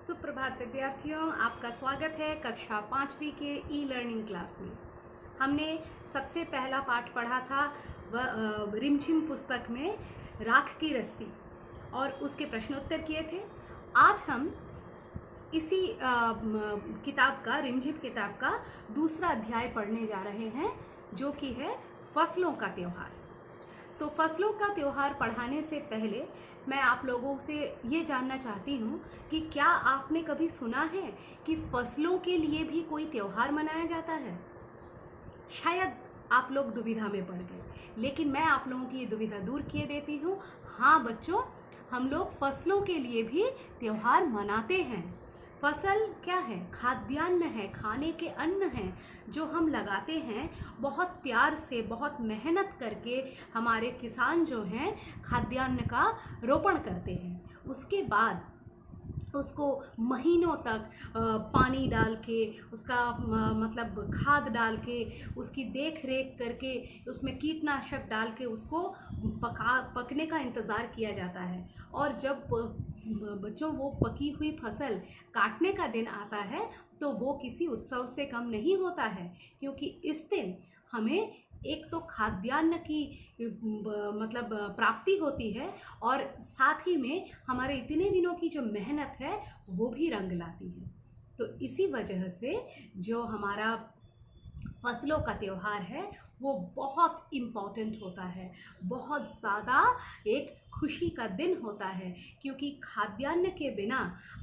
सुप्रभात विद्यार्थियों, आपका स्वागत है कक्षा 5वीं के ई लर्निंग क्लास में। हमने सबसे पहला पाठ पढ़ा था रिमझिम पुस्तक में राख की रस्सी और उसके प्रश्नोत्तर किए थे। आज हम इसी किताब का रिमझिम किताब का दूसरा अध्याय पढ़ने जा रहे हैं, जो कि है फसलों का त्योहार। तो फसलों का त्योहार पढ़ाने से पहले मैं आप लोगों से ये जानना चाहती हूँ कि क्या आपने कभी सुना है कि फसलों के लिए भी कोई त्योहार मनाया जाता है? शायद आप लोग दुविधा में पड़ गए, लेकिन मैं आप लोगों की ये दुविधा दूर किए देती हूँ। हाँ बच्चों, हम लोग फसलों के लिए भी त्योहार मनाते हैं। फसल क्या है? खाद्यान्न है, खाने के अन्न हैं जो हम लगाते हैं। बहुत प्यार से, बहुत मेहनत करके हमारे किसान जो हैं खाद्यान्न का रोपण करते हैं। उसके बाद उसको महीनों तक पानी डाल के, उसका मतलब खाद डाल के, उसकी देख रेख करके, उसमें कीटनाशक डाल के उसको पकने का इंतज़ार किया जाता है। और जब बच्चों वो पकी हुई फसल काटने का दिन आता है तो वो किसी उत्सव से कम नहीं होता है, क्योंकि इस दिन हमें एक तो खाद्यान्न की मतलब प्राप्ति होती है और साथ ही में हमारे इतने दिनों की जो मेहनत है वो भी रंग लाती है। तो इसी वजह से जो हमारा फसलों का त्योहार है वो बहुत इम्पॉर्टेंट होता है, बहुत ज़्यादा एक खुशी का दिन होता है, क्योंकि खाद्यान्न के बिना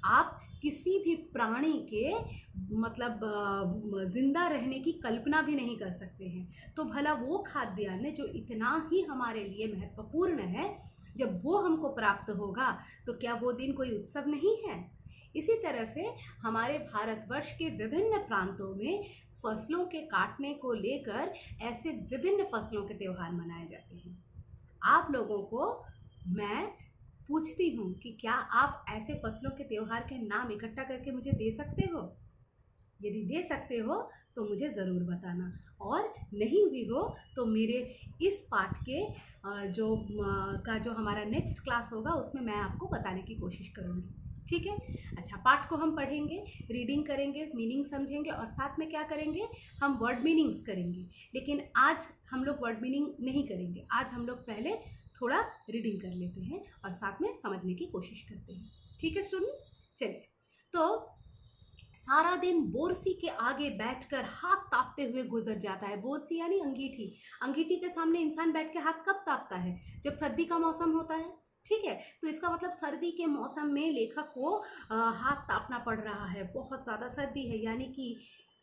आप किसी भी प्राणी के मतलब ज़िंदा रहने की कल्पना भी नहीं कर सकते हैं। तो भला वो खाद्यान्न जो इतना ही हमारे लिए महत्वपूर्ण है, जब वो हमको प्राप्त होगा तो क्या वो दिन कोई उत्सव नहीं है? इसी तरह से हमारे भारतवर्ष के विभिन्न प्रांतों में फसलों के काटने को लेकर ऐसे विभिन्न फसलों के त्योहार मनाए जाते हैं। आप लोगों को मैं पूछती हूँ कि क्या आप ऐसे फसलों के त्योहार के नाम इकट्ठा करके मुझे दे सकते हो? यदि दे सकते हो तो मुझे ज़रूर बताना, और नहीं भी हो तो मेरे इस पाठ के जो हमारा नेक्स्ट क्लास होगा उसमें मैं आपको बताने की कोशिश करूँगी। ठीक है? अच्छा, पाठ को हम पढ़ेंगे, रीडिंग करेंगे, मीनिंग समझेंगे और साथ में क्या करेंगे, हम वर्ड मीनिंग्स करेंगे। लेकिन आज हम लोग वर्ड मीनिंग नहीं करेंगे, आज हम लोग पहले थोड़ा रीडिंग कर लेते हैं और साथ में समझने की कोशिश करते हैं। ठीक है स्टूडेंट्स? चलिए, तो सारा दिन बोरसी के आगे बैठकर हाथ तापते हुए गुजर जाता है। बोरसी यानी अंगीठी। अंगीठी के सामने इंसान बैठ के हाथ कब तापता है? जब सर्दी का मौसम होता है। ठीक है, तो इसका मतलब सर्दी के मौसम में लेखक को हाथ तापना पड़ रहा है, बहुत ज़्यादा सर्दी है। यानी कि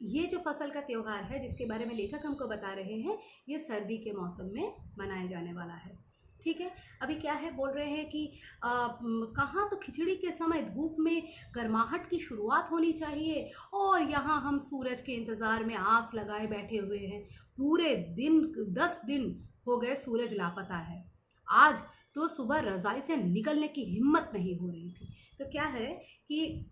ये जो फसल का त्योहार है जिसके बारे में लेखक हमको बता रहे हैं, ये सर्दी के मौसम में मनाया जाने वाला है। ठीक है, अभी क्या है, बोल रहे हैं कि कहाँ तो खिचड़ी के समय धूप में गर्माहट की शुरुआत होनी चाहिए, और यहाँ हम सूरज के इंतज़ार में आस लगाए बैठे हुए हैं। पूरे दिन 10 दिन हो गए सूरज लापता है। आज तो सुबह रज़ाई से निकलने की हिम्मत नहीं हो रही थी। तो क्या है कि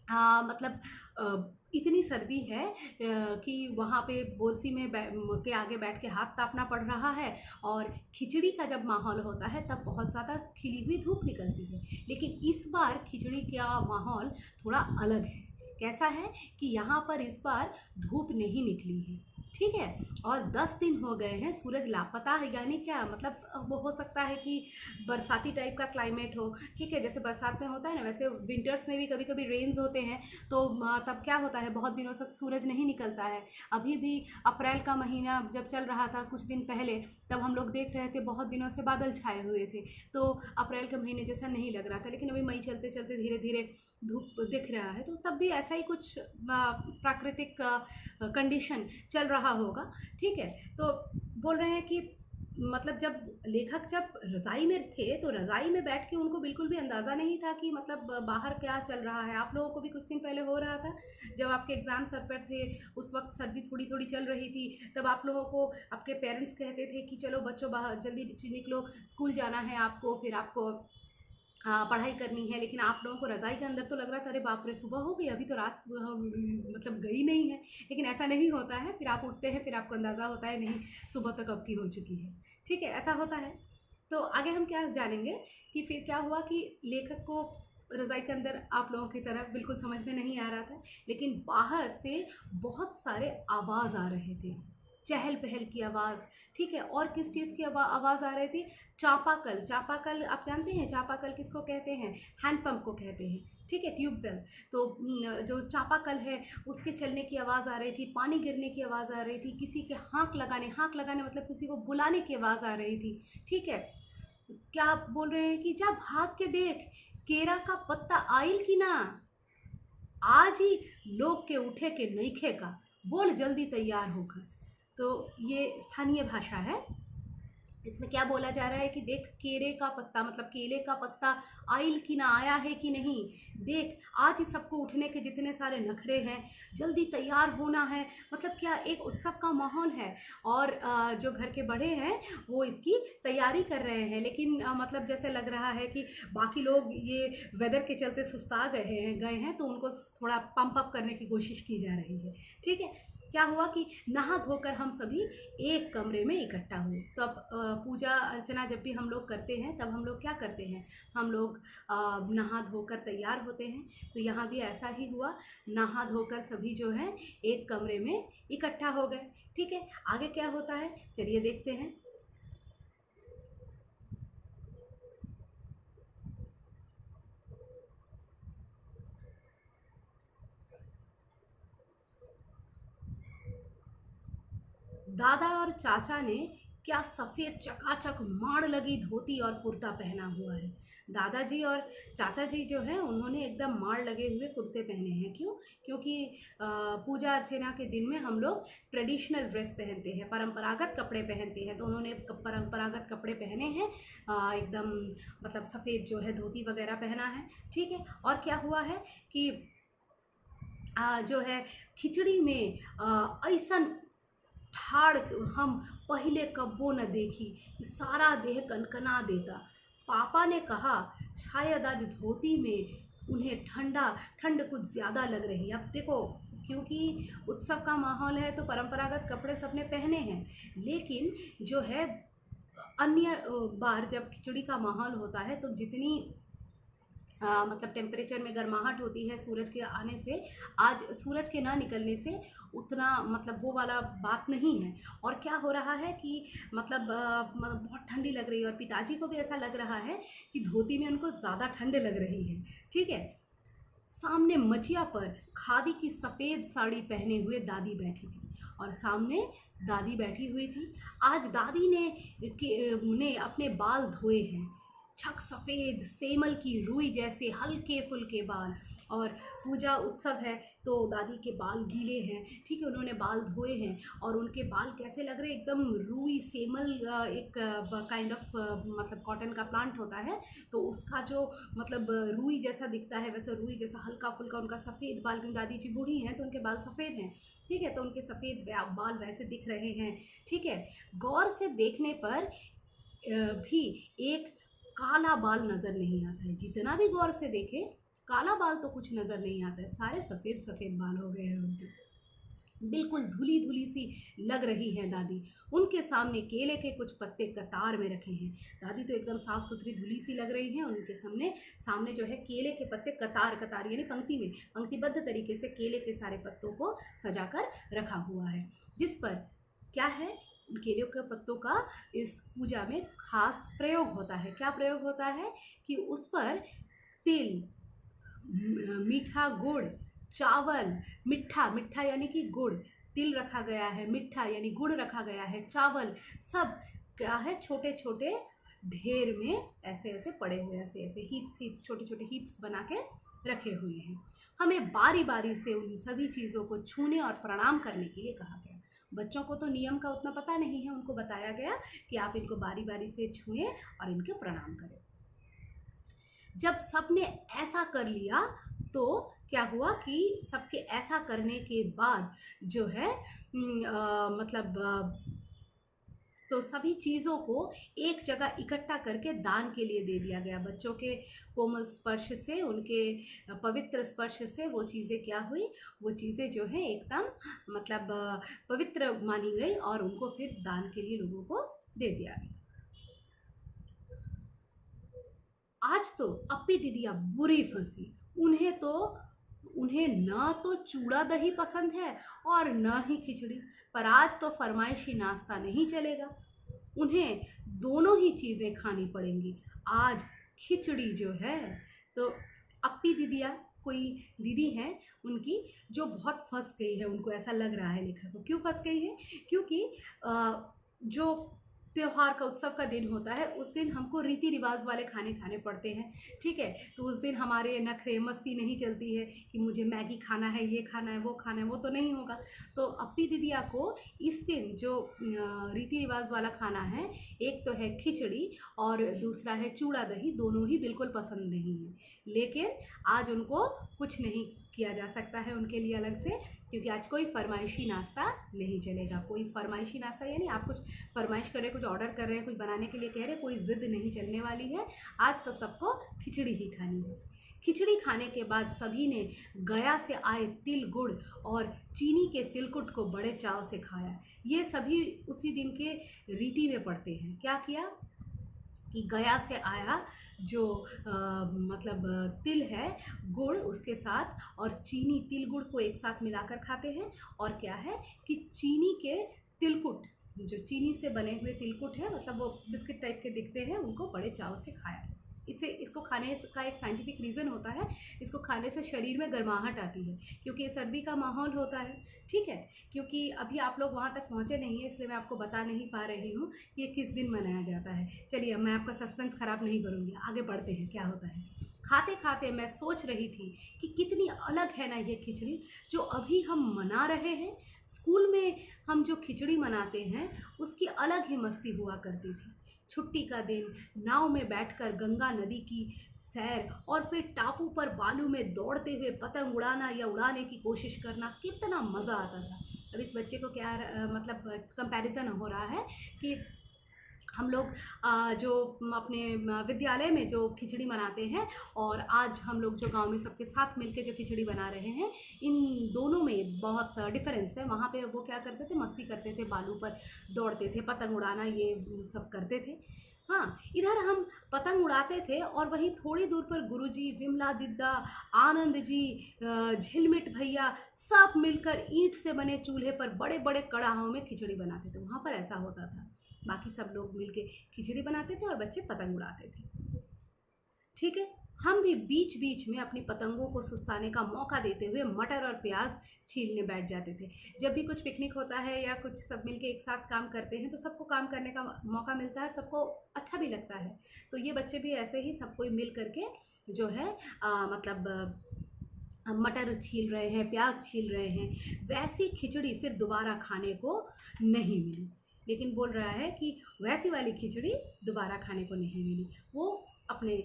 मतलब इतनी सर्दी है कि वहाँ पे बोरसी में के आगे बैठ के हाथ तापना पड़ रहा है, और खिचड़ी का जब माहौल होता है तब बहुत ज़्यादा खिली हुई धूप निकलती है। लेकिन इस बार खिचड़ी का माहौल थोड़ा अलग है। कैसा है कि यहाँ पर इस बार धूप नहीं निकली है। ठीक है, और 10 दिन हो गए हैं सूरज लापता है। यानी क्या मतलब, वो हो सकता है कि बरसाती टाइप का क्लाइमेट हो। ठीक है, जैसे बरसात में होता है ना, वैसे विंटर्स में भी कभी कभी रेन्स होते हैं, तो तब क्या होता है, बहुत दिनों तक सूरज नहीं निकलता है। अभी भी अप्रैल का महीना जब चल रहा था कुछ दिन पहले, तब हम लोग देख रहे थे बहुत दिनों से बादल छाए हुए थे, तो अप्रैल के महीने जैसा नहीं लग रहा था। लेकिन अभी मई चलते चलते धीरे धीरे धूप दिख रहा है, तो तब भी ऐसा ही कुछ प्राकृतिक कंडीशन चल रहा होगा। ठीक है, तो बोल रहे हैं कि मतलब जब लेखक जब रज़ाई में थे तो रज़ाई में बैठ के उनको बिल्कुल भी अंदाज़ा नहीं था कि मतलब बाहर क्या चल रहा है। आप लोगों को भी कुछ दिन पहले हो रहा था, जब आपके एग्ज़ाम सर पर थे, उस वक्त सर्दी थोड़ी थोड़ी चल रही थी, तब आप लोगों को आपके पेरेंट्स कहते थे कि चलो बच्चों बाहर जल्दी निकलो, स्कूल जाना है आपको, फिर आपको पढ़ाई करनी है। लेकिन आप लोगों को रज़ाई के अंदर तो लग रहा था अरे बाप रे, सुबह हो गई, अभी तो रात मतलब गई नहीं है। लेकिन ऐसा नहीं होता है, फिर आप उठते हैं, फिर आपको अंदाज़ा होता है नहीं, सुबह तो कब की हो चुकी है। ठीक है, ऐसा होता है। तो आगे हम क्या जानेंगे कि फिर क्या हुआ कि लेखक को रज़ाई के अंदर आप लोगों की तरह बिल्कुल समझ में नहीं आ रहा था, लेकिन बाहर से बहुत सारे आवाज़ आ रहे थे, चहल पहल की आवाज़, ठीक है। और किस चीज़ की आवाज़ आ रही थी? चापाकल। चापाकल आप जानते हैं चापाकल किसको कहते हैं? हैंडपंप को कहते हैं, ठीक है, ट्यूबवेल। तो जो चापाकल है उसके चलने की आवाज़ आ रही थी, पानी गिरने की आवाज़ आ रही थी, किसी के हाँक लगाने मतलब किसी को बुलाने की आवाज़ आ रही थी, ठीक है। क्या बोल रहे हैं कि जा भाग के देख, केरा का पत्ता आइल की ना, आज ही लोग के उठे के नईखे का, बोल जल्दी तैयार होकर। तो ये स्थानीय भाषा है। इसमें क्या बोला जा रहा है कि देख केरे का पत्ता मतलब केले का पत्ता आइल की ना, आया है कि नहीं, देख आज ही सबको उठने के जितने सारे नखरे हैं, जल्दी तैयार होना है। मतलब क्या एक उत्सव का माहौल है। और जो घर के बड़े हैं वो इसकी तैयारी कर रहे हैं, लेकिन मतलब जैसे लग रहा है कि बाकी लोग ये वेदर के चलते सुस्ता गए हैं, तो उनको थोड़ा पंप अप करने की कोशिश की जा रही है, ठीक है। क्या हुआ कि नहा धोकर हम सभी एक कमरे में इकट्ठा हुए। तो अब पूजा अर्चना जब भी हम लोग करते हैं तब हम लोग क्या करते हैं, हम लोग नहा धोकर तैयार होते हैं। तो यहाँ भी ऐसा ही हुआ, नहा धोकर सभी जो है एक कमरे में इकट्ठा हो गए, ठीक है। आगे क्या होता है चलिए देखते हैं। दादा और चाचा ने क्या सफ़ेद चकाचक माड़ लगी धोती और कुर्ता पहना हुआ है। दादाजी और चाचा जी जो हैं उन्होंने एकदम माड़ लगे हुए कुर्ते पहने हैं। क्यों? क्योंकि पूजा अर्चना के दिन में हम लोग ट्रेडिशनल ड्रेस पहनते हैं, परंपरागत कपड़े पहनते हैं। तो उन्होंने परंपरागत कपड़े पहने हैं, एकदम मतलब सफ़ेद जो है धोती वगैरह पहना है, ठीक है। और क्या हुआ है कि जो है खिचड़ी में ऐसा ठाड़ हम पहले कब्बो न देखी कि सारा देह कनकना देता। पापा ने कहा शायद आज धोती में उन्हें ठंड कुछ ज़्यादा लग रही। अब देखो क्योंकि उत्सव का माहौल है तो परंपरागत कपड़े सबने पहने हैं, लेकिन जो है अन्य बार जब खिचड़ी का माहौल होता है तो जितनी मतलब टेम्परेचर में गर्माहट होती है सूरज के आने से, आज सूरज के ना निकलने से उतना मतलब वो वाला बात नहीं है। और क्या हो रहा है कि मतलब बहुत ठंडी लग रही है और पिताजी को भी ऐसा लग रहा है कि धोती में उनको ज़्यादा ठंड लग रही है, ठीक है। सामने मचिया पर खादी की सफ़ेद साड़ी पहने हुए दादी बैठी थी और सामने दादी बैठी हुई थी। आज दादी ने अपने बाल धोए हैं, छक सफ़ेद सेमल की रुई जैसे हल्के फुल्के बाल। और पूजा उत्सव है तो दादी के बाल गीले हैं, ठीक है, उन्होंने बाल धोए हैं और उनके बाल कैसे लग रहे हैं, एकदम रुई सेमल, एक काइंड ऑफ मतलब कॉटन का प्लांट होता है तो उसका जो मतलब रुई जैसा दिखता है, वैसे रुई जैसा हल्का फुल्का उनका सफ़ेद बाल, क्योंकि दादी जी बूढ़ी हैं तो उनके बाल सफ़ेद हैं, ठीक है। तो उनके सफ़ेद बाल वैसे दिख रहे हैं, ठीक है। गौर से देखने पर भी एक काला बाल नज़र नहीं आता है। जितना भी गौर से देखें काला बाल तो कुछ नज़र नहीं आता है, सारे सफ़ेद सफ़ेद बाल हो गए हैं उनके, बिल्कुल धुली धुली सी लग रही हैं दादी। उनके सामने केले के कुछ पत्ते कतार में रखे हैं। दादी तो एकदम साफ़ सुथरी धुली सी लग रही हैं, उनके सामने जो है केले के पत्ते कतार कतार यानी पंक्ति में पंक्तिबद्ध तरीके से केले के सारे पत्तों को सजाकर रखा हुआ है, जिस पर क्या है केले के पत्तों का इस पूजा में खास प्रयोग होता है। क्या प्रयोग होता है कि उस पर तिल, मीठा गुड़, चावल, मिठा मिठा यानी कि गुड़, तिल रखा गया है, मिठा यानी गुड़ रखा गया है, चावल, सब क्या है छोटे छोटे ढेर में ऐसे ऐसे पड़े हुए, ऐसे ऐसे हीप्स छोटे छोटे हीप्स बना के रखे हुए हैं। हमें बारी बारी से उन सभी चीज़ों को छूने और प्रणाम करने के लिए कहा गया। बच्चों को तो नियम का उतना पता नहीं है, उनको बताया गया कि आप इनको बारी बारी से छुएं और इनके प्रणाम करें। जब सबने ऐसा कर लिया तो क्या हुआ कि सबके ऐसा करने के बाद जो है मतलब तो सभी चीज़ों को एक जगह इकट्ठा करके दान के लिए दे दिया गया। बच्चों के कोमल स्पर्श से, उनके पवित्र स्पर्श से वो चीज़ें क्या हुई, वो चीज़ें जो है एकदम मतलब पवित्र मानी गई और उनको फिर दान के लिए लोगों को दे दिया गया। आज तो अपी दीदियाँ बुरी फंसी। उन्हें ना तो चूड़ा दही पसंद है और ना ही खिचड़ी। पर आज तो फरमाइशी नाश्ता नहीं चलेगा, उन्हें दोनों ही चीज़ें खानी पड़ेंगी। आज खिचड़ी जो है, तो अपी दीदिया कोई दीदी हैं उनकी, जो बहुत फंस गई है, उनको ऐसा लग रहा है लेखक को। क्यों फंस गई है? क्योंकि जो त्योहार का, उत्सव का दिन होता है, उस दिन हमको रीति रिवाज वाले खाने खाने पड़ते हैं। ठीक है, तो उस दिन हमारे नखरे मस्ती नहीं चलती है कि मुझे मैगी खाना है, ये खाना है, वो खाना है, वो तो नहीं होगा। तो अपी दीदिया को इस दिन जो रीति रिवाज वाला खाना है, एक तो है खिचड़ी और दूसरा है चूड़ा दही, दोनों ही बिल्कुल पसंद नहीं है। लेकिन आज उनको कुछ नहीं किया जा सकता है उनके लिए अलग से, क्योंकि आज कोई फरमाइशी नाश्ता नहीं चलेगा। कोई फरमाइशी नाश्ता यानी आप कुछ फरमाइश कर रहे हैं, कुछ ऑर्डर कर रहे हैं, कुछ बनाने के लिए कह रहे हैं, कोई ज़िद नहीं चलने वाली है। आज तो सबको खिचड़ी ही खानी है। खिचड़ी खाने के बाद सभी ने गया से आए तिल गुड़ और चीनी के तिलकुट को बड़े चाव से खाया। ये सभी उसी दिन के रीति में पड़ते हैं। क्या किया कि गया से आया जो मतलब तिल है, गुड़ उसके साथ और चीनी, तिल गुड़ को एक साथ मिलाकर खाते हैं। और क्या है कि चीनी के तिलकुट, जो चीनी से बने हुए तिलकुट हैं, मतलब वो बिस्किट टाइप के दिखते हैं, उनको बड़े चाव से खाया। इसको खाने का एक साइंटिफिक रीज़न होता है। इसको खाने से शरीर में गर्माहट आती है, क्योंकि सर्दी का माहौल होता है। ठीक है, क्योंकि अभी आप लोग वहाँ तक पहुँचे नहीं हैं, इसलिए मैं आपको बता नहीं पा रही हूँ कि ये किस दिन मनाया जाता है। चलिए, अब मैं आपका सस्पेंस ख़राब नहीं करूँगी, आगे बढ़ते हैं क्या होता है। खाते खाते मैं सोच रही थी कि कितनी अलग है ना ये खिचड़ी जो अभी हम मना रहे हैं। स्कूल में हम जो खिचड़ी मनाते हैं उसकी अलग ही मस्ती हुआ करती थी। छुट्टी का दिन, नाव में बैठकर गंगा नदी की सैर और फिर टापू पर बालू में दौड़ते हुए पतंग उड़ाना या उड़ाने की कोशिश करना, कितना मज़ा आता था। अब इस बच्चे को क्या मतलब कंपैरिजन हो रहा है कि हम लोग जो अपने विद्यालय में जो खिचड़ी मनाते हैं और आज हम लोग जो गांव में सबके साथ मिलके जो खिचड़ी बना रहे हैं, इन दोनों में बहुत डिफरेंस है। वहाँ पे वो क्या करते थे, मस्ती करते थे, बालू पर दौड़ते थे, पतंग उड़ाना ये सब करते थे। हाँ, इधर हम पतंग उड़ाते थे और वहीं थोड़ी दूर पर गुरुजी, विमला दीदा, आनंद जी, झिलमिट भैया सब मिलकर ईंट से बने चूल्हे पर बड़े बड़े कड़ाहों में खिचड़ी बनाते थे। वहाँ पर ऐसा होता था, बाकी सब लोग मिलके खिचड़ी बनाते थे और बच्चे पतंग उड़ाते थे। ठीक है, हम भी बीच बीच में अपनी पतंगों को सुस्ताने का मौका देते हुए मटर और प्याज छीलने बैठ जाते थे। जब भी कुछ पिकनिक होता है या कुछ सब मिलके एक साथ काम करते हैं तो सबको काम करने का मौका मिलता है, सबको अच्छा भी लगता है। तो ये बच्चे भी ऐसे ही सब कोई मिल करके जो है मतलब मटर छील रहे हैं, प्याज छील रहे हैं। वैसी खिचड़ी फिर दोबारा खाने को नहीं मिली। लेकिन बोल रहा है कि वैसी वाली खिचड़ी दोबारा खाने को नहीं मिली। वो अपने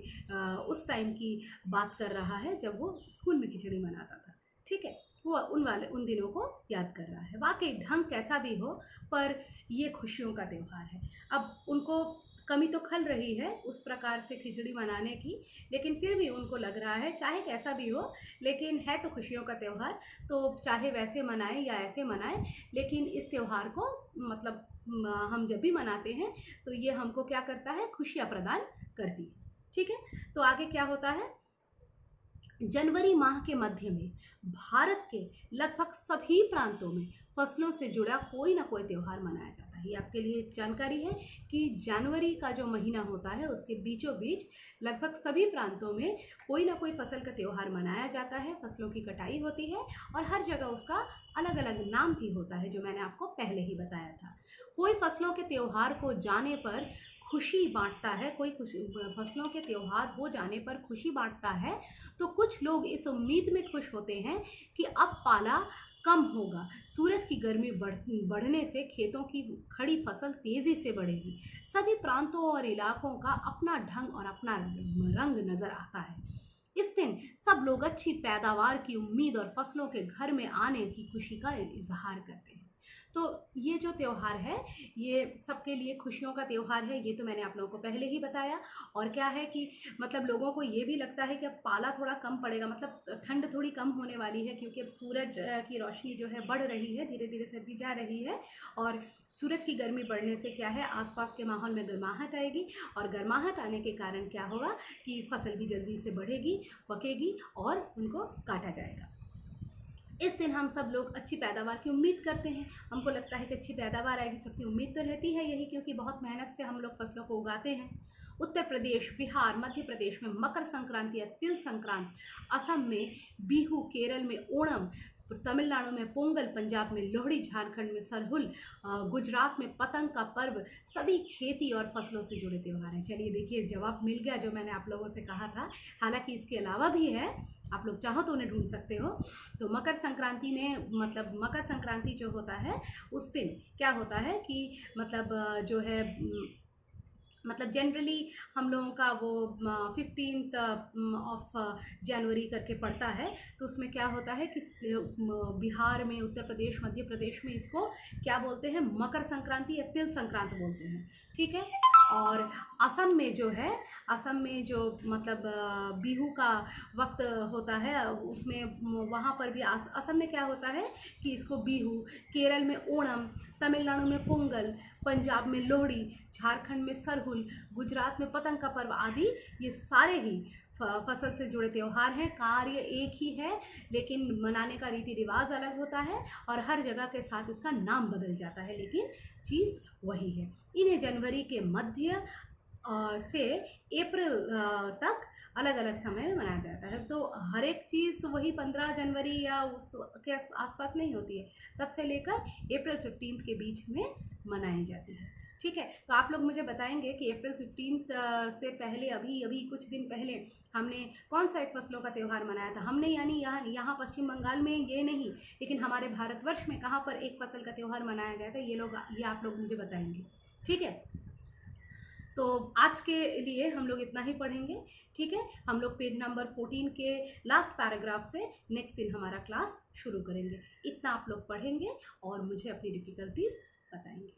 उस टाइम की बात कर रहा है जब वो स्कूल में खिचड़ी बनाता था। ठीक है, वो उन दिनों को याद कर रहा है। वाकई ढंग कैसा भी हो, पर ये खुशियों का त्यौहार है। अब उनको कमी तो खल रही है उस प्रकार से खिचड़ी बनाने की, लेकिन फिर भी उनको लग रहा है चाहे कैसा भी हो, लेकिन है तो खुशियों का त्यौहार, तो चाहे वैसे मनाएं या ऐसे मनाएं, लेकिन इस त्यौहार को मतलब हम जब भी मनाते हैं तो ये हमको क्या करता है, खुशियाँ प्रदान करती है। ठीक है, तो आगे क्या होता है। जनवरी माह के मध्य में भारत के लगभग सभी प्रांतों में फसलों से जुड़ा कोई ना कोई त्यौहार मनाया जाता है। ये आपके लिए एक जानकारी है कि जनवरी का जो महीना होता है उसके बीचों बीच लगभग सभी प्रांतों में कोई ना कोई फसल का त्यौहार मनाया जाता है। फसलों की कटाई होती है और हर जगह उसका अलग अलग नाम भी होता है, जो मैंने आपको पहले ही बताया था। कोई फसलों के त्यौहार को जाने पर खुशी बांटता है, कोई फसलों के त्यौहार हो जाने पर खुशी बांटता है, तो कुछ लोग इस उम्मीद में खुश होते हैं कि अब पाला कम होगा, सूरज की गर्मी बढ़ने से खेतों की खड़ी फसल तेज़ी से बढ़ेगी। सभी प्रांतों और इलाकों का अपना ढंग और अपना रंग नज़र आता है। इस दिन सब लोग अच्छी पैदावार की उम्मीद और फसलों के घर में आने की खुशी का इजहार करते हैं। तो ये जो त्यौहार है ये सबके लिए खुशियों का त्यौहार है, ये तो मैंने आप लोगों को पहले ही बताया। और क्या है कि मतलब लोगों को ये भी लगता है कि अब पाला थोड़ा कम पड़ेगा, मतलब ठंड थोड़ी कम होने वाली है, क्योंकि अब सूरज की रोशनी जो है बढ़ रही है, धीरे धीरे सर्दी जा रही है। और सूरज की गर्मी बढ़ने से क्या है, आसपास के माहौल में गर्माहट आएगी, और गर्माहट आने के कारण क्या होगा कि फसल भी जल्दी से बढ़ेगी, पकेगी और उनको काटा जाएगा। इस दिन हम सब लोग अच्छी पैदावार की उम्मीद करते हैं। हमको लगता है कि अच्छी पैदावार आएगी, सबकी उम्मीद तो रहती है यही, क्योंकि बहुत मेहनत से हम लोग फसलों को उगाते हैं। उत्तर प्रदेश, बिहार, मध्य प्रदेश में मकर संक्रांति या तिल संक्रांत, असम में बिहू, केरल में ओणम, तमिलनाडु में पोंगल, पंजाब में लोहड़ी, झारखंड में सरहुल, गुजरात में पतंग का पर्व, सभी खेती और फसलों से जुड़े त्यौहार हैं। चलिए देखिए, जवाब मिल गया जो मैंने आप लोगों से कहा था। हालांकि इसके अलावा भी है, आप लोग चाहो तो उन्हें ढूंढ सकते हो। तो मकर संक्रांति में, मतलब मकर संक्रांति जो होता है उस दिन क्या होता है कि मतलब जो है मतलब जनरली हम लोगों का वो 15 ऑफ जनवरी करके पड़ता है। तो उसमें क्या होता है कि बिहार में, उत्तर प्रदेश, मध्य प्रदेश में इसको क्या बोलते हैं, मकर संक्रांति या तिल संक्रांत बोलते हैं, ठीक है। और असम में जो है, असम में जो मतलब बिहू का वक्त होता है, उसमें वहाँ पर भी असम में क्या होता है कि इसको बिहू, केरल में ओणम, तमिलनाडु में पोंगल, पंजाब में लोहड़ी, झारखंड में सरहुल, गुजरात में पतंग का पर्व आदि, ये सारे ही फसल से जुड़े त्यौहार हैं। कार्य एक ही है, लेकिन मनाने का रीति रिवाज अलग होता है, और हर जगह के साथ इसका नाम बदल जाता है, लेकिन चीज़ वही है। इन्हें जनवरी के मध्य से अप्रैल तक अलग अलग समय में मनाया जाता है। तो हर एक चीज़ वही 15 जनवरी या उस के आसपास नहीं होती है, तब से लेकर अप्रैल 15 के बीच में मनाई जाती है, ठीक है। तो आप लोग मुझे बताएंगे कि अप्रैल 15 से पहले, अभी अभी कुछ दिन पहले हमने कौन सा एक फसलों का त्यौहार मनाया था। हमने यानी यहाँ पश्चिम बंगाल में ये नहीं, लेकिन हमारे भारतवर्ष में कहाँ पर एक फसल का त्यौहार मनाया गया था, ये आप लोग मुझे बताएंगे, ठीक है। तो आज के लिए हम लोग इतना ही पढ़ेंगे, ठीक है। हम लोग पेज नंबर 14 के लास्ट पैराग्राफ से नेक्स्ट दिन हमारा क्लास शुरू करेंगे। इतना आप लोग पढ़ेंगे और मुझे अपनी डिफ़िकल्टीज बताएंगे।